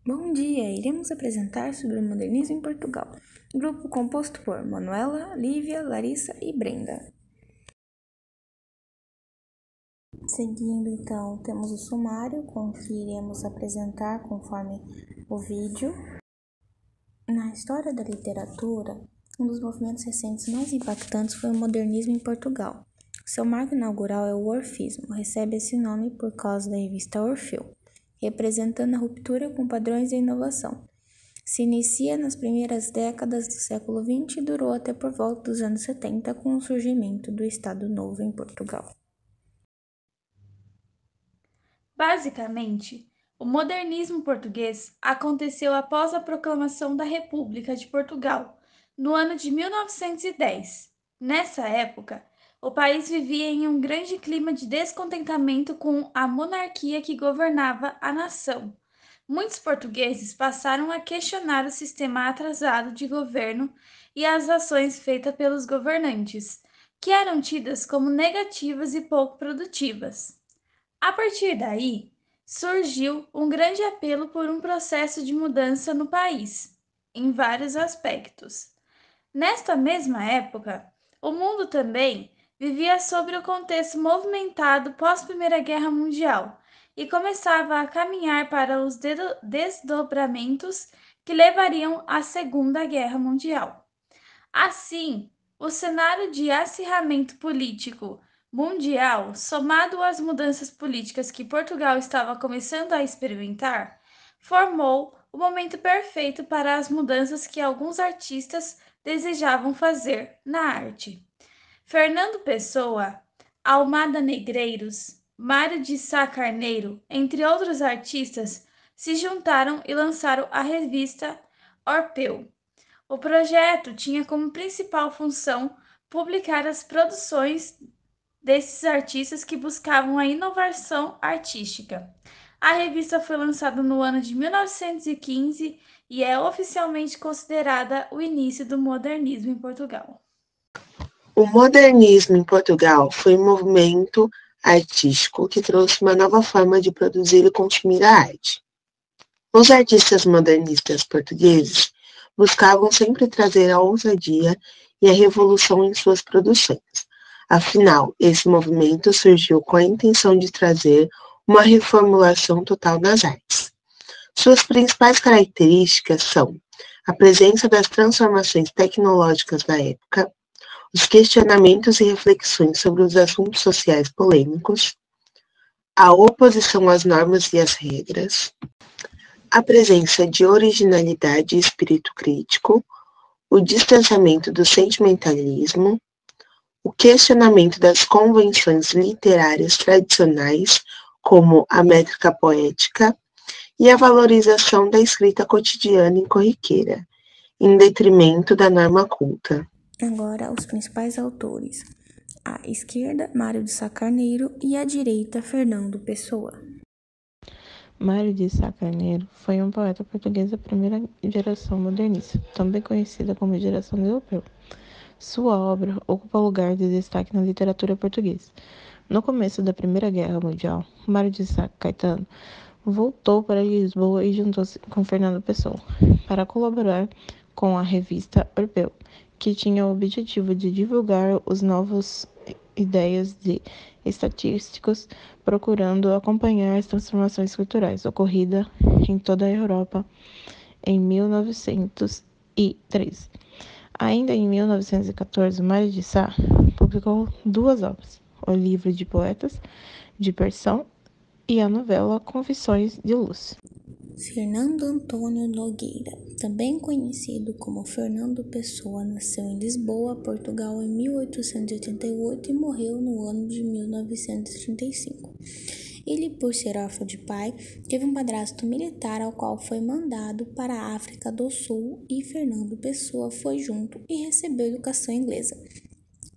Bom dia, iremos apresentar sobre o modernismo em Portugal. Grupo composto por Manuela, Lívia, Larissa e Brenda. Seguindo, então, temos o sumário com que iremos apresentar conforme o vídeo. Na história da literatura, um dos movimentos recentes mais impactantes foi o modernismo em Portugal. Seu marco inaugural é o orfismo, recebe esse nome por causa da revista Orfeu, representando a ruptura com padrões de inovação. Se inicia nas primeiras décadas do século XX e durou até por volta dos anos 70 com o surgimento do Estado Novo em Portugal. Basicamente, o modernismo português aconteceu após a proclamação da República de Portugal, no ano de 1910. Nessa época, o país vivia em um grande clima de descontentamento com a monarquia que governava a nação. Muitos portugueses passaram a questionar o sistema atrasado de governo e as ações feitas pelos governantes, que eram tidas como negativas e pouco produtivas. A partir daí, surgiu um grande apelo por um processo de mudança no país, em vários aspectos. Nesta mesma época, o mundo também vivia sob o contexto movimentado pós-Primeira Guerra Mundial e começava a caminhar para os desdobramentos que levariam à Segunda Guerra Mundial. Assim, o cenário de acirramento político mundial, somado às mudanças políticas que Portugal estava começando a experimentar, formou o momento perfeito para as mudanças que alguns artistas desejavam fazer na arte. Fernando Pessoa, Almada Negreiros, Mário de Sá Carneiro, entre outros artistas, se juntaram e lançaram a revista Orfeu. O projeto tinha como principal função publicar as produções desses artistas que buscavam a inovação artística. A revista foi lançada no ano de 1915 e é oficialmente considerada o início do modernismo em Portugal. O modernismo em Portugal foi um movimento artístico que trouxe uma nova forma de produzir e consumir a arte. Os artistas modernistas portugueses buscavam sempre trazer a ousadia e a revolução em suas produções. Afinal, esse movimento surgiu com a intenção de trazer uma reformulação total nas artes. Suas principais características são a presença das transformações tecnológicas da época, os questionamentos e reflexões sobre os assuntos sociais polêmicos, a oposição às normas e às regras, a presença de originalidade e espírito crítico, o distanciamento do sentimentalismo, o questionamento das convenções literárias tradicionais, como a métrica poética, e a valorização da escrita cotidiana e corriqueira, em detrimento da norma culta. Agora, os principais autores. À esquerda, Mário de Sá Carneiro e à direita, Fernando Pessoa. Mário de Sá Carneiro foi um poeta português da primeira geração modernista, também conhecida como geração de Orfeu. Sua obra ocupa lugar de destaque na literatura portuguesa. No começo da Primeira Guerra Mundial, Mário de Sá Caetano voltou para Lisboa e juntou-se com Fernando Pessoa para colaborar com a revista Orfeu, que tinha o objetivo de divulgar os novos ideias de estatísticos, procurando acompanhar as transformações culturais ocorridas em toda a Europa em 1913. Ainda em 1914, Mário de Sá publicou duas obras, o livro de poetas, Dispersão, e a novela Confissões de Luz. Fernando Antônio Nogueira, também conhecido como Fernando Pessoa, nasceu em Lisboa, Portugal, em 1888 e morreu no ano de 1935. Ele, por ser órfão de pai, teve um padrasto militar ao qual foi mandado para a África do Sul e Fernando Pessoa foi junto e recebeu educação inglesa.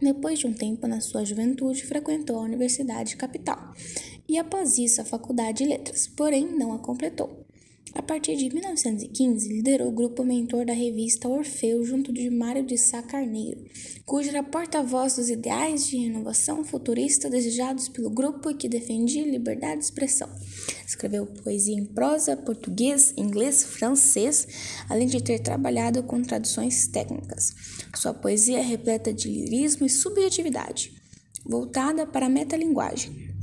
Depois de um tempo, na sua juventude, frequentou a Universidade Capital e, após isso, a Faculdade de Letras, porém não a completou. A partir de 1915, liderou o grupo mentor da revista Orfeu junto de Mário de Sá Carneiro, cujo era porta-voz dos ideais de renovação futurista desejados pelo grupo e que defendia liberdade de expressão. Escreveu poesia em prosa, português, inglês, francês, além de ter trabalhado com traduções técnicas. Sua poesia é repleta de lirismo e subjetividade, voltada para a metalinguagem.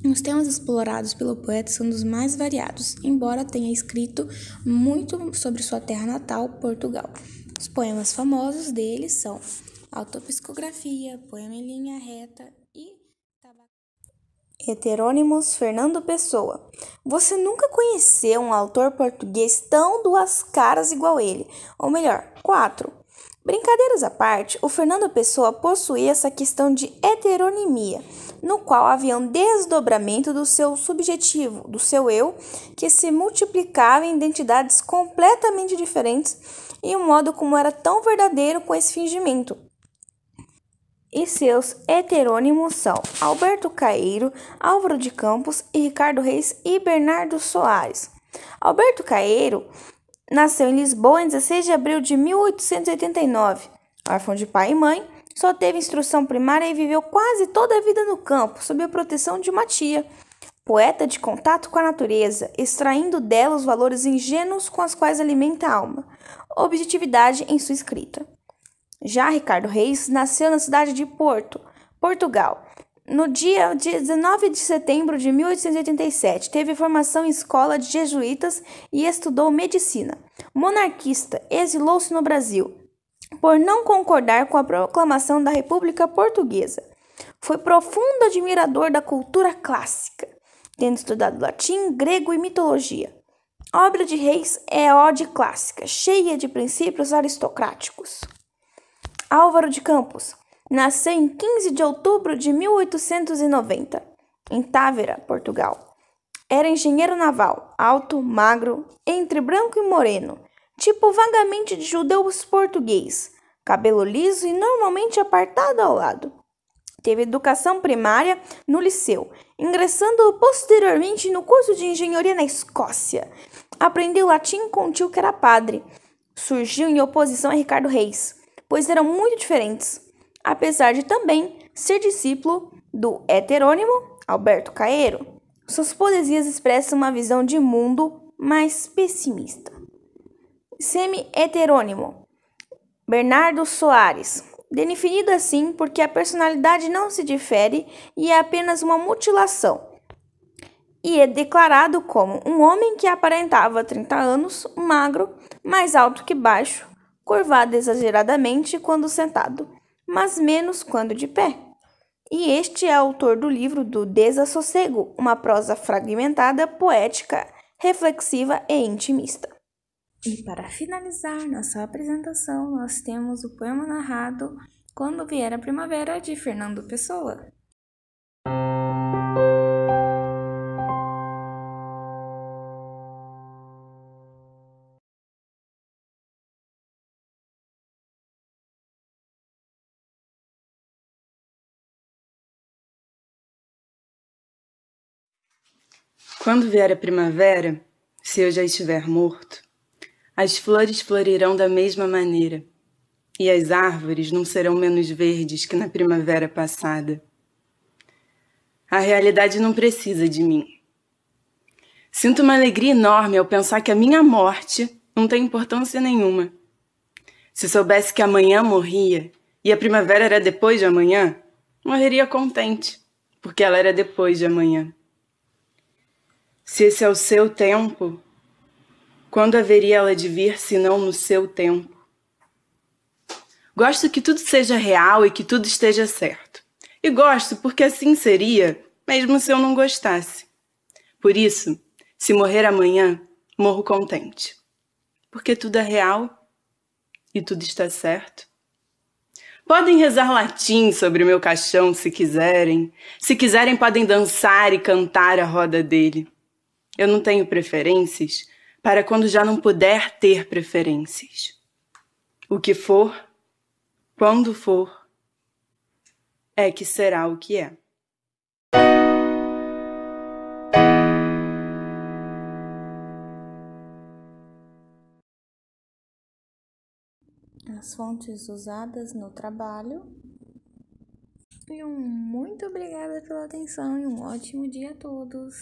Os temas explorados pelo poeta são dos mais variados, embora tenha escrito muito sobre sua terra natal, Portugal. Os poemas famosos dele são Autopsicografia, Poema em Linha Reta e Heterônimos Fernando Pessoa. Você nunca conheceu um autor português tão duas caras igual ele, ou melhor, 4. Brincadeiras à parte, o Fernando Pessoa possuía essa questão de heteronimia, no qual havia um desdobramento do seu subjetivo, do seu eu, que se multiplicava em identidades completamente diferentes e um modo como era tão verdadeiro com esse fingimento. E seus heterônimos são Alberto Caeiro, Álvaro de Campos e Ricardo Reis e Bernardo Soares. Alberto Caeiro nasceu em Lisboa em 16 de abril de 1889. Órfão de pai e mãe, só teve instrução primária e viveu quase toda a vida no campo, sob a proteção de uma tia. Poeta de contato com a natureza, extraindo dela os valores ingênuos com os quais alimenta a alma. Objetividade em sua escrita. Já Ricardo Reis nasceu na cidade de Porto, Portugal. No dia 19 de setembro de 1887, teve formação em escola de jesuítas e estudou medicina. Monarquista, exilou-se no Brasil por não concordar com a proclamação da República Portuguesa. Foi profundo admirador da cultura clássica, tendo estudado latim, grego e mitologia. A obra de Reis é ode clássica, cheia de princípios aristocráticos. Álvaro de Campos nasceu em 15 de outubro de 1890, em Távera, Portugal. Era engenheiro naval, alto, magro, entre branco e moreno, tipo vagamente de judeu português, cabelo liso e normalmente apartado ao lado. Teve educação primária no liceu, ingressando posteriormente no curso de engenharia na Escócia. Aprendeu latim com um tio que era padre. Surgiu em oposição a Ricardo Reis, pois eram muito diferentes, apesar de também ser discípulo do heterônimo Alberto Caeiro. Suas poesias expressam uma visão de mundo mais pessimista. Semi-heterônimo Bernardo Soares, definido assim porque a personalidade não se difere e é apenas uma mutilação, e é declarado como um homem que aparentava 30 anos, magro, mais alto que baixo, curvado exageradamente quando sentado, mas menos quando de pé. E este é autor do livro do Desassossego, uma prosa fragmentada, poética, reflexiva e intimista. E para finalizar nossa apresentação, nós temos o poema narrado Quando Vier a Primavera, de Fernando Pessoa. Quando vier a primavera, se eu já estiver morto, as flores florirão da mesma maneira, e as árvores não serão menos verdes que na primavera passada. A realidade não precisa de mim. Sinto uma alegria enorme ao pensar que a minha morte não tem importância nenhuma. Se soubesse que amanhã morria e a primavera era depois de amanhã, morreria contente, porque ela era depois de amanhã. Se esse é o seu tempo, quando haveria ela de vir, se não no seu tempo? Gosto que tudo seja real e que tudo esteja certo. E gosto porque assim seria, mesmo se eu não gostasse. Por isso, se morrer amanhã, morro contente. Porque tudo é real e tudo está certo. Podem rezar latim sobre o meu caixão se quiserem. Se quiserem, podem dançar e cantar à roda dele. Eu não tenho preferências para quando já não puder ter preferências. O que for, quando for, é que será o que é. as fontes usadas no trabalho. E muito obrigada pela atenção e um ótimo dia a todos!